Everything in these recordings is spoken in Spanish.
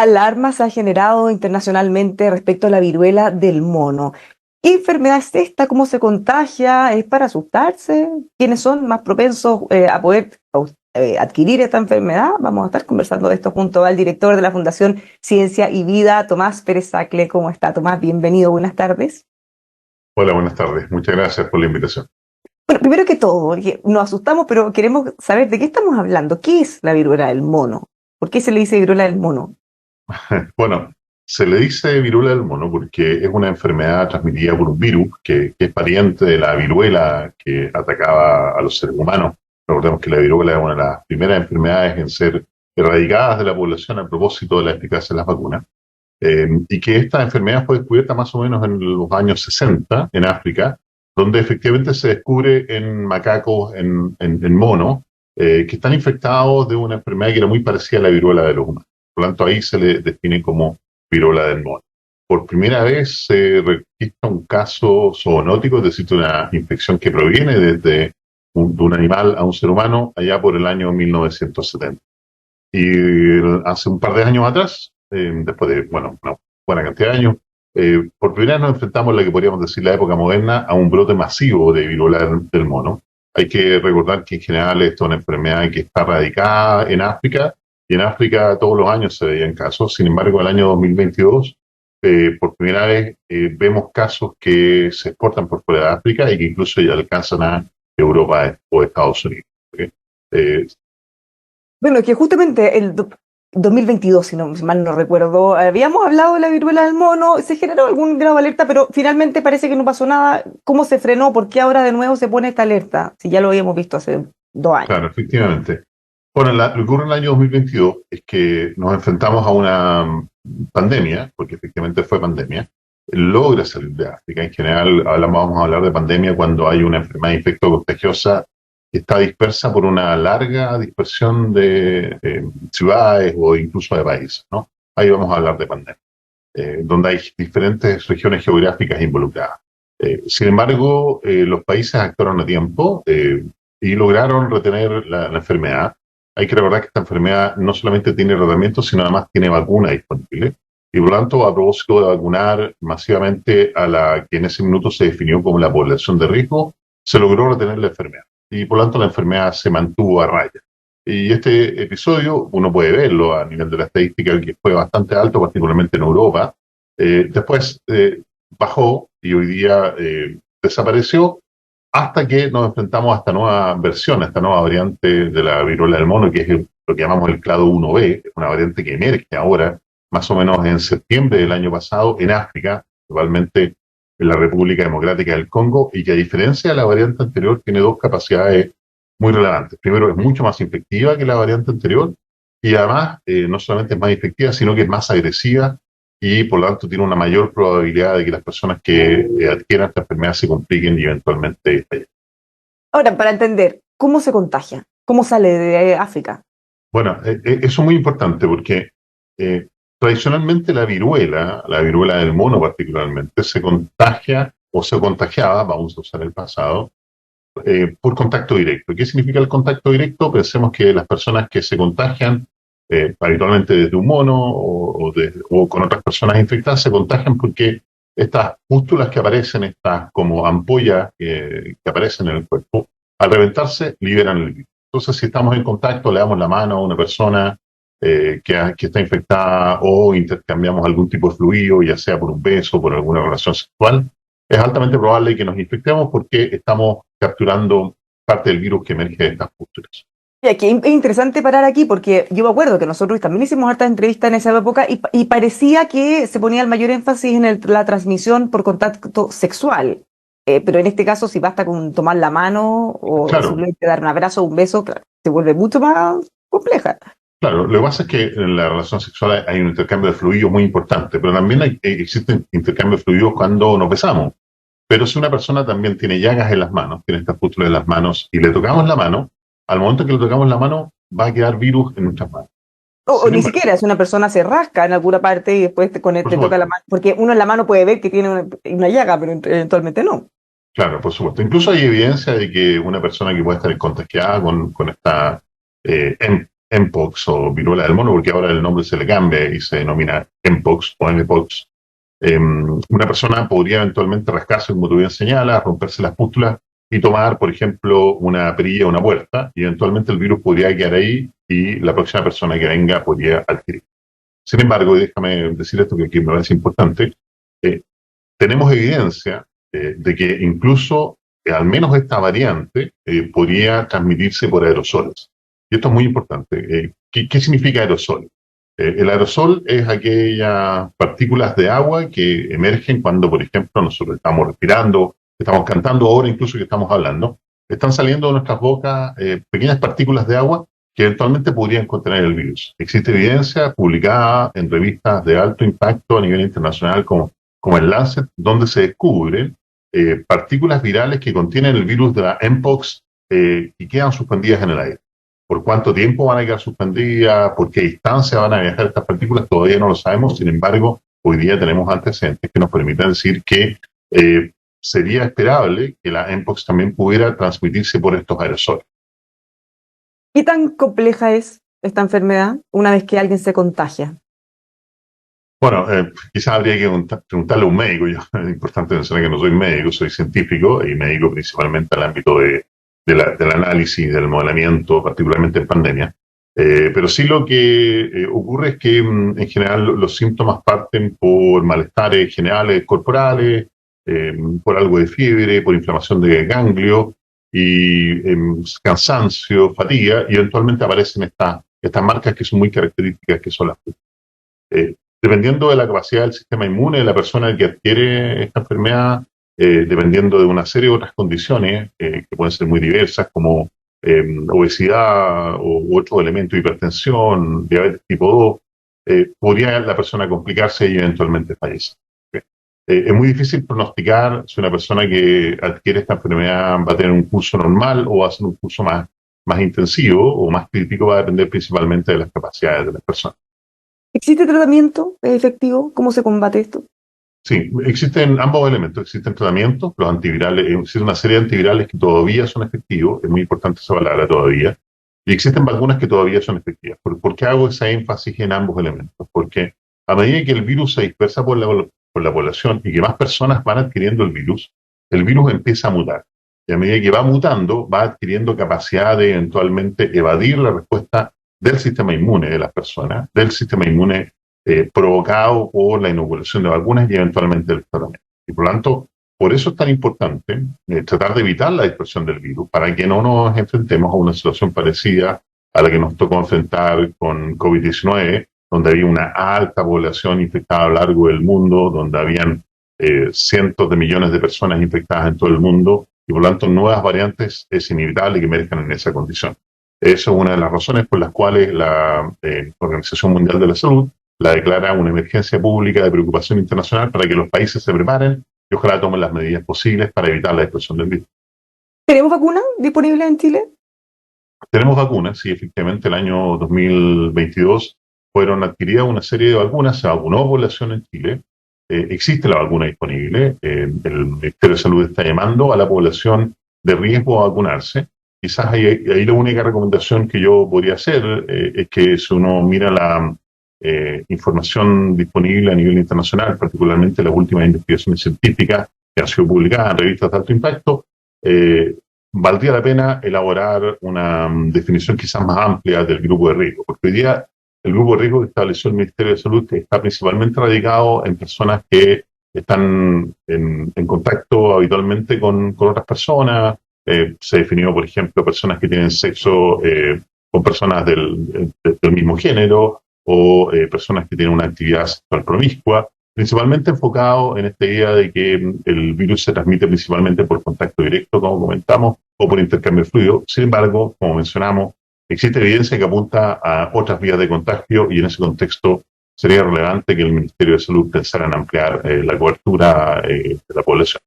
alarma se ha generado internacionalmente respecto a la viruela del mono. ¿Qué enfermedad es esta? ¿Cómo se contagia? ¿Es para asustarse? ¿Quiénes son más propensos a poder adquirir esta enfermedad? Vamos a estar conversando de esto junto al director de la Fundación Ciencia y Vida, Tomás Pérez Sacle. ¿Cómo está, Tomás? Bienvenido, buenas tardes. Hola, buenas tardes. Muchas gracias por la invitación. Bueno, primero que todo, nos asustamos, pero queremos saber de qué estamos hablando. ¿Qué es la viruela del mono? ¿Por qué se le dice viruela del mono? Bueno, se le dice viruela del mono porque es una enfermedad transmitida por un virus que es pariente de la viruela que atacaba a los seres humanos. Recordemos que la viruela es una de las primeras enfermedades en ser erradicadas de la población a propósito de la eficacia de las vacunas. Y que esta enfermedad fue descubierta más o menos en los años 60 en África, donde efectivamente se descubre en macacos, en monos, que están infectados de una enfermedad que era muy parecida a la viruela de los humanos. Por lo tanto, ahí se le define como viruela del mono. Por primera vez se registra un caso zoonótico, es decir, una infección que proviene desde de un animal a un ser humano allá por el año 1970. Y hace un par de años atrás, después de, bueno, una buena cantidad de años, por primera vez nos enfrentamos a la que podríamos decir la época moderna a un brote masivo de viruela del mono. Hay que recordar que en general esto es una enfermedad que está radicada en África, y en África todos los años se veían casos. Sin embargo, el año 2022, por primera vez, vemos casos que se exportan por fuera de África y que incluso ya alcanzan a Europa o Estados Unidos. ¿Okay? Bueno, que justamente el 2022, si no si mal no recuerdo, habíamos hablado de la viruela del mono, se generó algún grado de alerta, pero finalmente parece que no pasó nada. ¿Cómo se frenó? ¿Por qué ahora de nuevo se pone esta alerta? Si ya lo habíamos visto hace 2 años. Claro, efectivamente. Bueno, lo que ocurre en el año 2022 es que nos enfrentamos a una pandemia, porque efectivamente fue pandemia, logra salir de África. En general, vamos a hablar de pandemia cuando hay una enfermedad infecto-contagiosa que está dispersa por una larga dispersión de ciudades o incluso de países, ¿no? Ahí vamos a hablar de pandemia, donde hay diferentes regiones geográficas involucradas. Sin embargo, los países actuaron a tiempo y lograron retener la enfermedad. Hay que recordar que esta enfermedad no solamente tiene tratamiento, sino además tiene vacuna disponible. Y por lo tanto, a propósito de vacunar masivamente a la que en ese minuto se definió como la población de riesgo, se logró retener la enfermedad. Y por lo tanto, la enfermedad se mantuvo a raya. Y este episodio, uno puede verlo a nivel de la estadística, que fue bastante alto, particularmente en Europa. Después bajó y hoy día desapareció hasta que nos enfrentamos a esta nueva versión, a esta nueva variante de la viruela del mono, que es lo que llamamos el clado 1B, una variante que emerge ahora, más o menos en septiembre del año pasado, en África, probablemente en la República Democrática del Congo, y que a diferencia de la variante anterior tiene dos capacidades muy relevantes. Primero, es mucho más infectiva que la variante anterior, y además no solamente es más efectiva, sino que es más agresiva y por lo tanto tiene una mayor probabilidad de que las personas que adquieran esta enfermedad se compliquen y eventualmente fallen. Ahora, para entender, ¿cómo se contagia? ¿Cómo sale de África? Bueno, eso es muy importante porque tradicionalmente la viruela del mono particularmente, se contagia o se contagiaba, vamos a usar el pasado, por contacto directo. ¿Qué significa el contacto directo? Pensemos que las personas que se contagian habitualmente desde un mono o con otras personas infectadas se contagian porque estas pústulas que aparecen, estas como ampollas que aparecen en el cuerpo, al reventarse liberan el virus. Entonces, si estamos en contacto, le damos la mano a una persona que está infectada o intercambiamos algún tipo de fluido, ya sea por un beso o por alguna relación sexual, es altamente probable que nos infectemos porque estamos capturando parte del virus que emerge de estas pústulas. Y aquí es interesante parar aquí porque yo me acuerdo que nosotros también hicimos hartas entrevistas en esa época y parecía que se ponía el mayor énfasis en la transmisión por contacto sexual. Pero en este caso, si basta con tomar la mano o Claro, simplemente dar un abrazo o un beso, claro, se vuelve mucho más compleja. claro. Lo que pasa es que en la relación sexual hay un intercambio de fluidos muy importante, pero también existen intercambios de fluidos cuando nos besamos. Pero si una persona también tiene llagas en las manos, tiene estas pústulas en las manos, y le tocamos la mano, al momento que le tocamos la mano, va a quedar virus en nuestras manos. O Sin ni embargo, siquiera, si una persona se rasca en alguna parte y después por te toca la supuesto, mano, porque uno en la mano puede ver que tiene una llaga, pero eventualmente no. claro, por supuesto. Incluso hay evidencia de que una persona que puede estar contagiada con esta Mpox o viruela del mono, porque ahora el nombre se le cambia y se denomina Mpox o Mpox, una persona podría eventualmente rascarse, como tú bien señalas, romperse las pústulas y tomar, por ejemplo, una perilla o una puerta, y eventualmente el virus podría quedar ahí y la próxima persona que venga podría adquirir. Sin embargo, y déjame decir esto que aquí me parece importante, eh, tenemos evidencia de que incluso, al menos esta variante, podría transmitirse por aerosoles. Y esto es muy importante. ¿Qué significa aerosol? El aerosol es aquellas partículas de agua que emergen cuando, por ejemplo, nosotros estamos respirando, estamos cantando, ahora incluso que estamos hablando, están saliendo de nuestras bocas pequeñas partículas de agua que eventualmente podrían contener el virus. Existe evidencia publicada en revistas de alto impacto a nivel internacional como el Lancet, donde se descubren partículas virales que contienen el virus de la Mpox y quedan suspendidas en el aire. ¿Por cuánto tiempo van a quedar suspendidas? ¿Por qué distancia van a viajar estas partículas? Todavía no lo sabemos. Sin embargo, hoy día tenemos antecedentes que nos permiten decir que sería esperable que la Mpox también pudiera transmitirse por estos aerosoles. ¿Qué tan compleja es esta enfermedad una vez que alguien se contagia? Bueno, quizás habría que preguntarle a un médico. Yo, es importante mencionar que no soy médico, soy científico y médico principalmente al ámbito del análisis, del modelamiento, particularmente en pandemia. Pero sí lo que ocurre es que en general los síntomas parten por malestares generales corporales, por algo de fiebre, por inflamación de ganglio y cansancio, fatiga, y eventualmente aparecen estas marcas que son muy características, que son las dependiendo de la capacidad del sistema inmune de la persona que adquiere esta enfermedad, dependiendo de una serie de otras condiciones que pueden ser muy diversas, como obesidad u otro elemento, hipertensión, diabetes tipo 2, podría la persona complicarse y eventualmente fallecer. Es muy difícil pronosticar si una persona que adquiere esta enfermedad va a tener un curso normal o va a ser un curso más intensivo o más crítico. Va a depender principalmente de las capacidades de las personas. ¿Existe tratamiento efectivo? ¿Cómo se combate esto? Sí, existen ambos elementos, existen tratamientos, los antivirales, existe una serie de antivirales que todavía son efectivos, es muy importante esa palabra todavía, y existen vacunas que todavía son efectivas. ¿Por qué hago ese énfasis en ambos elementos? Porque a medida que el virus se dispersa por la población y que más personas van adquiriendo el virus empieza a mutar. Y a medida que va mutando, va adquiriendo capacidad de eventualmente evadir la respuesta del sistema inmune de las personas, del sistema inmune provocado por la inoculación de vacunas y eventualmente el tratamiento. Y por lo tanto, por eso es tan importante tratar de evitar la dispersión del virus para que no nos enfrentemos a una situación parecida a la que nos tocó enfrentar con COVID-19, donde había una alta población infectada a lo largo del mundo, donde habían cientos de millones de personas infectadas en todo el mundo, y por lo tanto nuevas variantes es inevitable que merezcan en esa condición. Esa es una de las razones por las cuales la Organización Mundial de la Salud la declara una emergencia pública de preocupación internacional para que los países se preparen y ojalá tomen las medidas posibles para evitar la dispersión del virus. ¿Tenemos vacunas disponibles en Chile? Tenemos vacunas, sí, efectivamente, el año 2022 fueron adquiridas una serie de vacunas, se vacunó población en Chile, existe la vacuna disponible, el Ministerio de Salud está llamando a la población de riesgo a vacunarse. Quizás ahí la única recomendación que yo podría hacer es que si uno mira la información disponible a nivel internacional, particularmente las últimas investigaciones científicas que han sido publicadas en revistas de alto impacto, valdría la pena elaborar una definición quizás más amplia del grupo de riesgo, porque hoy día el grupo de riesgo que estableció el Ministerio de Salud está principalmente radicado en personas que están en contacto habitualmente con otras personas. Se definió, por ejemplo, personas que tienen sexo con personas del mismo género, o personas que tienen una actividad sexual promiscua, principalmente enfocado en esta idea de que el virus se transmite principalmente por contacto directo, como comentamos, o por intercambio fluido. Sin embargo, como mencionamos, existe evidencia que apunta a otras vías de contagio y en ese contexto sería relevante que el Ministerio de Salud pensara en ampliar la cobertura de la población.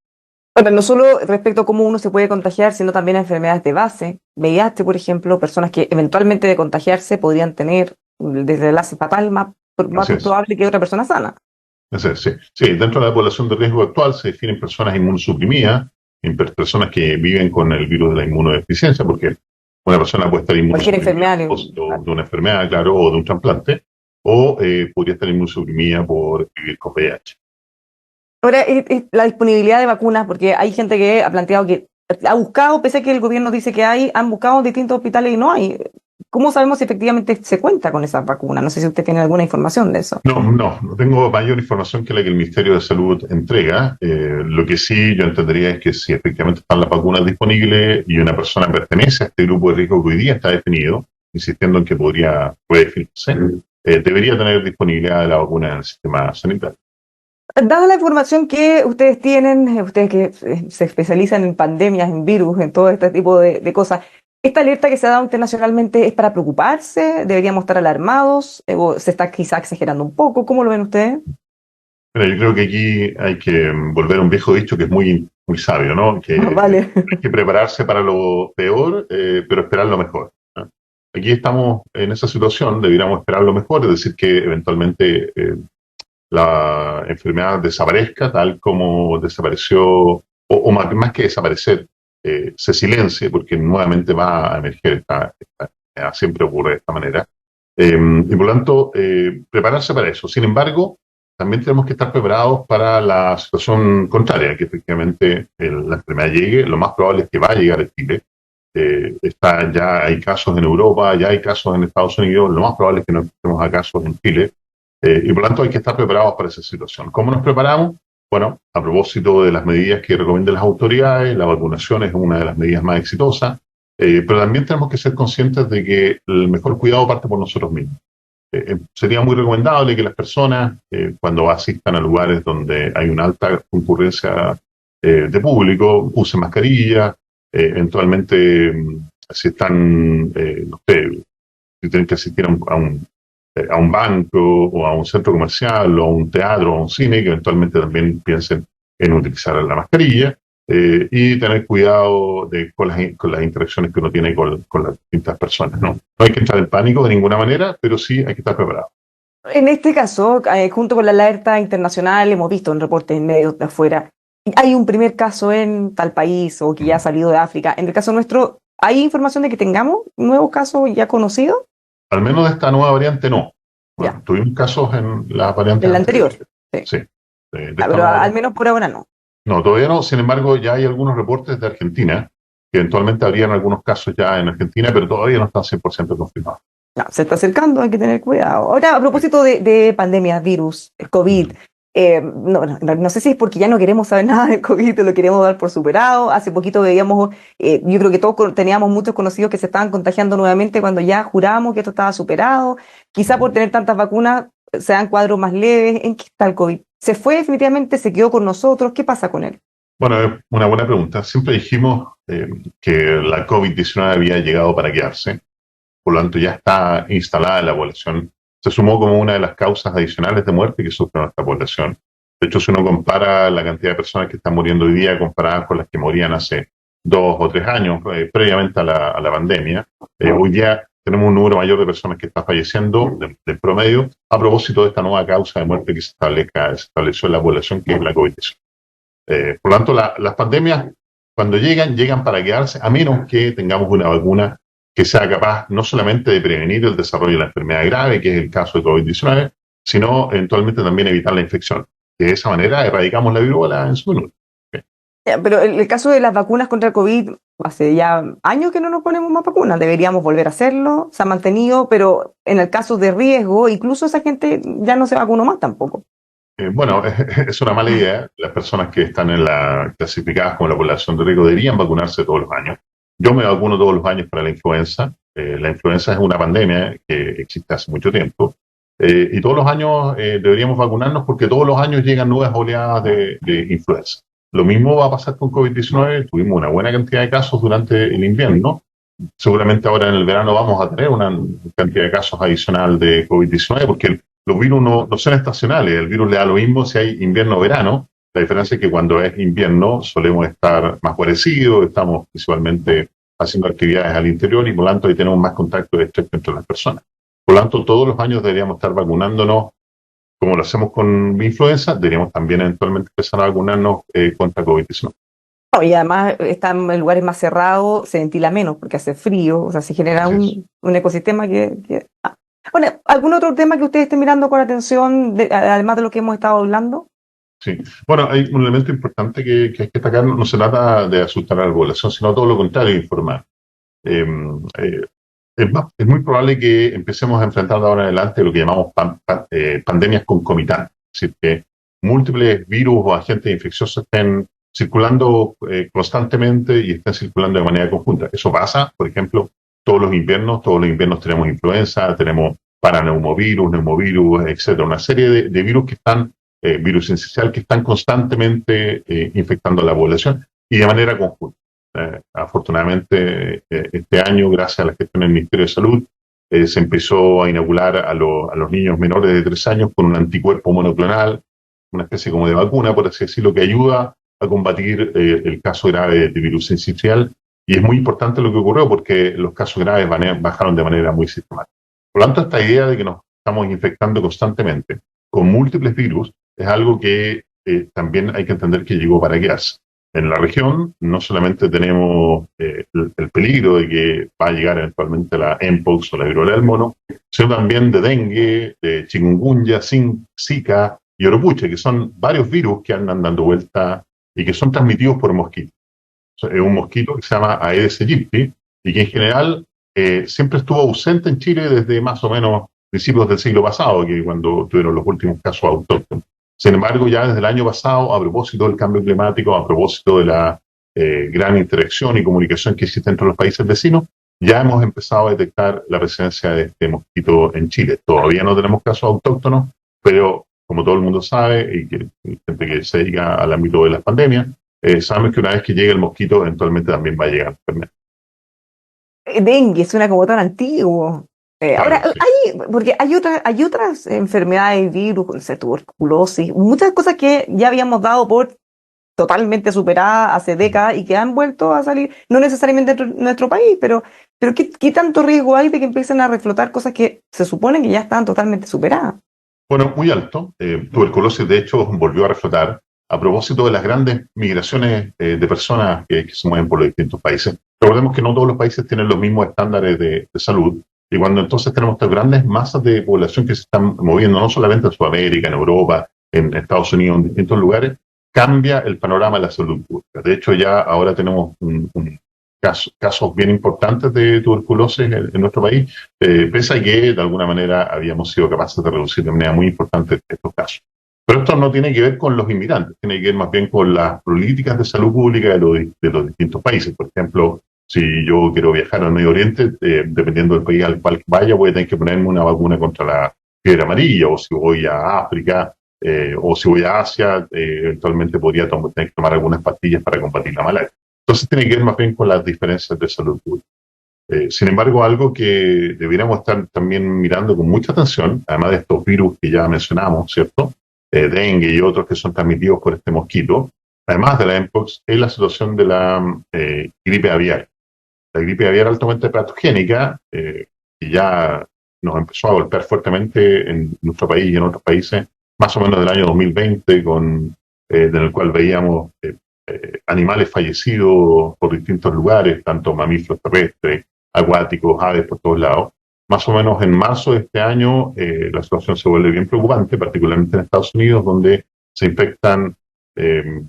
Bueno, no solo respecto a cómo uno se puede contagiar, sino también a enfermedades de base. VIH, por ejemplo, personas que eventualmente de contagiarse podrían tener desenlace fatal más probable que otra persona sana. Sí, dentro de la población de riesgo actual se definen personas inmunosuprimidas, personas que viven con el virus de la inmunodeficiencia, porque Una persona puede estar Cualquier inmunosuprimida enfermedad. de una enfermedad, claro, o de un trasplante, o podría estar inmunosuprimida por vivir con VIH. Ahora, la disponibilidad de vacunas, porque hay gente que ha planteado que ha buscado, pese a que el gobierno dice que hay, han buscado en distintos hospitales y no hay. ¿Cómo sabemos si efectivamente se cuenta con esas vacunas? No sé si usted tiene alguna información de eso. No tengo mayor información que la que el Ministerio de Salud entrega. Lo que sí yo entendería es que si efectivamente están las vacunas disponibles y una persona pertenece a este grupo de riesgo que hoy día está definido, insistiendo en que puede definirse, debería tener disponibilidad de la vacuna en el sistema sanitario. Dada la información que ustedes tienen, ustedes que se especializan en pandemias, en virus, en todo este tipo de cosas, ¿esta alerta que se ha dado internacionalmente es para preocuparse? ¿Deberíamos estar alarmados? ¿O se está quizá exagerando un poco? ¿Cómo lo ven ustedes? Mira, yo creo que aquí hay que volver a un viejo dicho que es muy sabio, ¿no? Que Vale. hay que prepararse para lo peor, pero esperar lo mejor, ¿no? Aquí estamos en esa situación, deberíamos esperar lo mejor, es decir, que eventualmente la enfermedad desaparezca tal como desapareció, o más que desaparecer, se silencie, porque nuevamente va a emerger, siempre ocurre de esta manera. Y por lo tanto, prepararse para eso. Sin embargo, también tenemos que estar preparados para la situación contraria, que efectivamente la enfermedad llegue. Lo más probable es que va a llegar a Chile. Ya hay casos en Europa, ya hay casos en Estados Unidos. Lo más probable es que no estemos a casos en Chile. Y por lo tanto hay que estar preparados para esa situación. ¿Cómo nos preparamos? Bueno, a propósito de las medidas que recomiendan las autoridades, la vacunación es una de las medidas más exitosas, pero también tenemos que ser conscientes de que el mejor cuidado parte por nosotros mismos. Sería muy recomendable que las personas, cuando asistan a lugares donde hay una alta concurrencia de público, usen mascarilla, eventualmente, si están, no sé, si tienen que asistir a un banco o a un centro comercial o a un teatro o a un cine, que eventualmente también piensen en utilizar la mascarilla y tener cuidado con las interacciones que uno tiene con las distintas personas. No hay que entrar en pánico de ninguna manera, pero sí hay que estar preparado. En este caso, junto con la alerta internacional, hemos visto en reportes en medios de afuera, hay un primer caso en tal país o que ya ha salido de África. En el caso nuestro, ¿hay información de que tengamos nuevos casos ya conocidos? Al menos de esta nueva variante no. Bueno, Ya, tuvimos casos en las variantes en la anterior. anteriores. Sí. Sí, de esta Pero nueva al variante. menos por ahora no. No, todavía no. Sin embargo, ya hay algunos reportes de Argentina que eventualmente habrían algunos casos ya en Argentina, pero todavía no están 100% confirmados. No, se está acercando, hay que tener cuidado. Ahora, a Sí. propósito de pandemias, virus, el COVID, no sé si es porque ya no queremos saber nada del COVID, lo queremos dar por superado. Hace poquito veíamos, yo creo que todos teníamos muchos conocidos que se estaban contagiando nuevamente cuando ya jurábamos que esto estaba superado. Quizá por tener tantas vacunas se dan cuadros más leves. ¿En qué está el COVID? ¿Se fue definitivamente? ¿Se quedó con nosotros? ¿Qué pasa con él? Bueno, es una buena pregunta. Siempre dijimos que la COVID-19 había llegado para quedarse, por lo tanto ya está instalada en la población. Se sumó como una de las causas adicionales de muerte que sufre nuestra población. De hecho, si uno compara la cantidad de personas que están muriendo hoy día comparadas con las que morían hace 2 o 3 años, previamente a la pandemia, hoy día tenemos un número mayor de personas que están falleciendo del promedio a propósito de esta nueva causa de muerte que se estableció en la población, que es la COVID-19. Por lo tanto, las pandemias, cuando llegan para quedarse, a menos que tengamos una vacuna que sea capaz no solamente de prevenir el desarrollo de la enfermedad grave, que es el caso de COVID-19, sino eventualmente también evitar la infección. De esa manera erradicamos la viruela en su minuto. Ya, pero el caso de las vacunas contra el COVID, hace ya años que no nos ponemos más vacunas, deberíamos volver a hacerlo, se ha mantenido, pero en el caso de riesgo, incluso esa gente ya no se vacunó más tampoco. Bueno, es una mala idea. Las personas que están clasificadas como la población de riesgo deberían vacunarse todos los años. Yo me vacuno todos los años para la influenza. La influenza es una pandemia que existe hace mucho tiempo. Y todos los años deberíamos vacunarnos porque todos los años llegan nuevas oleadas de influenza. Lo mismo va a pasar con COVID-19. Tuvimos una buena cantidad de casos durante el invierno. Seguramente ahora en el verano vamos a tener una cantidad de casos adicional de COVID-19 porque los virus no son estacionales. El virus le da lo mismo si hay invierno o verano. La diferencia es que cuando es invierno solemos estar más guarecidos, estamos principalmente haciendo actividades al interior y por lo tanto ahí tenemos más contacto estrecho entre las personas. Por lo tanto, todos los años deberíamos estar vacunándonos como lo hacemos con influenza, deberíamos también eventualmente empezar a vacunarnos contra COVID-19. No, y además están en lugares más cerrados, se ventila menos porque hace frío, o sea, se genera Así es. un ecosistema que. Bueno, ¿algún otro tema que usted esté mirando con atención, además de lo que hemos estado hablando? Sí. Bueno, hay un elemento importante que hay que destacar. No se trata de asustar a la población, sino todo lo contrario, informar. Eh, eh, es muy probable que empecemos a enfrentar de ahora en adelante lo que llamamos pandemias concomitantes, es decir, que múltiples virus o agentes infecciosos estén circulando constantemente y estén circulando de manera conjunta. Eso pasa, por ejemplo, todos los inviernos tenemos influenza, tenemos paraneumovirus, neumovirus, etcétera, una serie de virus que están, virus esencial, que están constantemente infectando a la población y de manera conjunta. Afortunadamente, este año, gracias a la gestión del Ministerio de Salud, se empezó a inocular a los niños menores de 3 años con un anticuerpo monoclonal, una especie como de vacuna, por así decirlo, que ayuda a combatir el caso grave de virus sincicial. Y es muy importante lo que ocurrió porque los casos graves bajaron de manera muy sistemática. Por lo tanto, esta idea de que nos estamos infectando constantemente con múltiples virus es algo que también hay que entender que llegó para quedarse. En la región no solamente tenemos el peligro de que va a llegar eventualmente la Mpox o la viruela del mono, sino también de dengue, de chikungunya, zika y oropuche, que son varios virus que andan dando vuelta y que son transmitidos por mosquitos. Es un mosquito que se llama Aedes aegypti y que en general siempre estuvo ausente en Chile desde más o menos principios del siglo pasado, que cuando tuvieron los últimos casos autóctonos. Sin embargo, ya desde el año pasado, a propósito del cambio climático, a propósito de la gran interacción y comunicación que existe entre los países vecinos, ya hemos empezado a detectar la presencia de este mosquito en Chile. Todavía no tenemos casos autóctonos, pero como todo el mundo sabe, y gente que se dedica al ámbito de las pandemias, sabemos que una vez que llegue el mosquito, eventualmente también va a llegar la enfermedad. Dengue suena como tan antiguo. Ahora, Claro, sí. porque hay otras enfermedades, virus, no sé, tuberculosis, muchas cosas que ya habíamos dado por totalmente superadas hace décadas y que han vuelto a salir, no necesariamente en nuestro país, pero ¿qué tanto riesgo hay de que empiecen a reflotar cosas que se supone que ya están totalmente superadas? Bueno, muy alto. Tuberculosis, de hecho, volvió a reflotar a propósito de las grandes migraciones de personas que se mueven por los distintos países. Recordemos que no todos los países tienen los mismos estándares de salud, y cuando entonces tenemos estas grandes masas de población que se están moviendo, no solamente en Sudamérica, en Europa, en Estados Unidos, en distintos lugares, cambia el panorama de la salud pública. De hecho, ya ahora tenemos casos bien importantes de tuberculosis en nuestro país, pese a que de alguna manera habíamos sido capaces de reducir de manera muy importante estos casos. Pero esto no tiene que ver con los inmigrantes, tiene que ver más bien con las políticas de salud pública de los distintos países. Por ejemplo, si yo quiero viajar al Medio Oriente, dependiendo del país al cual vaya, voy a tener que ponerme una vacuna contra la fiebre amarilla, o si voy a África, o si voy a Asia, eventualmente podría tener que tomar algunas pastillas para combatir la malaria. Entonces tiene que ver más bien con las diferencias de salud pública. Sin embargo, algo que deberíamos estar también mirando con mucha atención, además de estos virus que ya mencionamos, ¿cierto? Dengue y otros que son transmitidos por este mosquito, además de la Mpox, es la situación de la gripe aviar. La gripe aviar altamente patogénica, que ya nos empezó a golpear fuertemente en nuestro país y en otros países, más o menos del año 2020, en el cual veíamos animales fallecidos por distintos lugares, tanto mamíferos terrestres, acuáticos, aves por todos lados. Más o menos en marzo de este año la situación se vuelve bien preocupante, particularmente en Estados Unidos, donde se infectan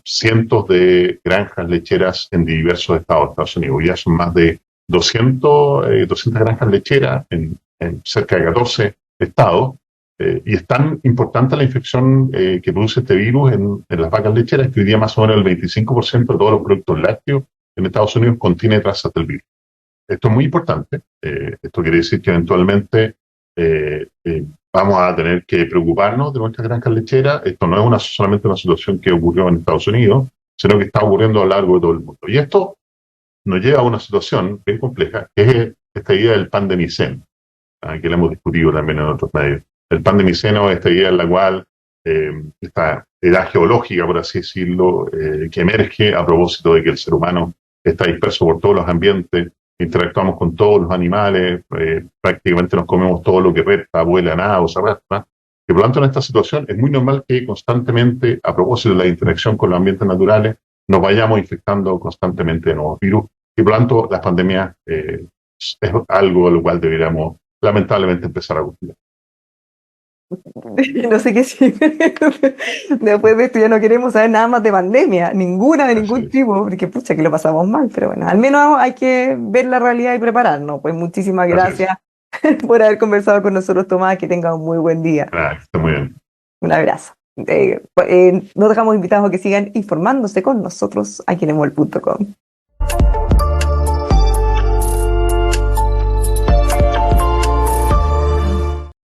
cientos de granjas lecheras en diversos estados de Estados Unidos. Ya son más de 200 granjas lecheras en cerca de 14 estados. Y es tan importante la infección que produce este virus en las vacas lecheras que hoy día más o menos el 25% de todos los productos lácteos en Estados Unidos contiene trazas del virus. Esto es muy importante. Esto quiere decir que eventualmente vamos a tener que preocuparnos de nuestras granjas lecheras. Esto no es solamente una situación que ocurrió en Estados Unidos, sino que está ocurriendo a lo largo de todo el mundo. Y esto nos lleva a una situación bien compleja, que es esta idea del pandemiceno, que la hemos discutido también en otros medios. El pandemiceno es esta idea en la cual esta edad geológica, por así decirlo, que emerge a propósito de que el ser humano está disperso por todos los ambientes, interactuamos con todos los animales, prácticamente nos comemos todo lo que resta, vuela, nada o se arrastra. Y por lo tanto, en esta situación es muy normal que constantemente, a propósito de la interacción con los ambientes naturales, nos vayamos infectando constantemente de nuevos virus. Y por lo tanto, las pandemias es algo a lo cual deberíamos lamentablemente empezar a cuidar. No sé qué sí. Después de esto ya no queremos saber nada más de pandemia, ninguna de ningún Así tipo, porque pucha que lo pasamos mal, pero bueno, al menos hay que ver la realidad y prepararnos. Pues muchísimas es. gracias por haber conversado con nosotros, Tomás, que tenga un muy buen día. Nada, que esté muy bien. Un abrazo. Nos dejamos invitados a que sigan informándose con nosotros aquí en emol.com.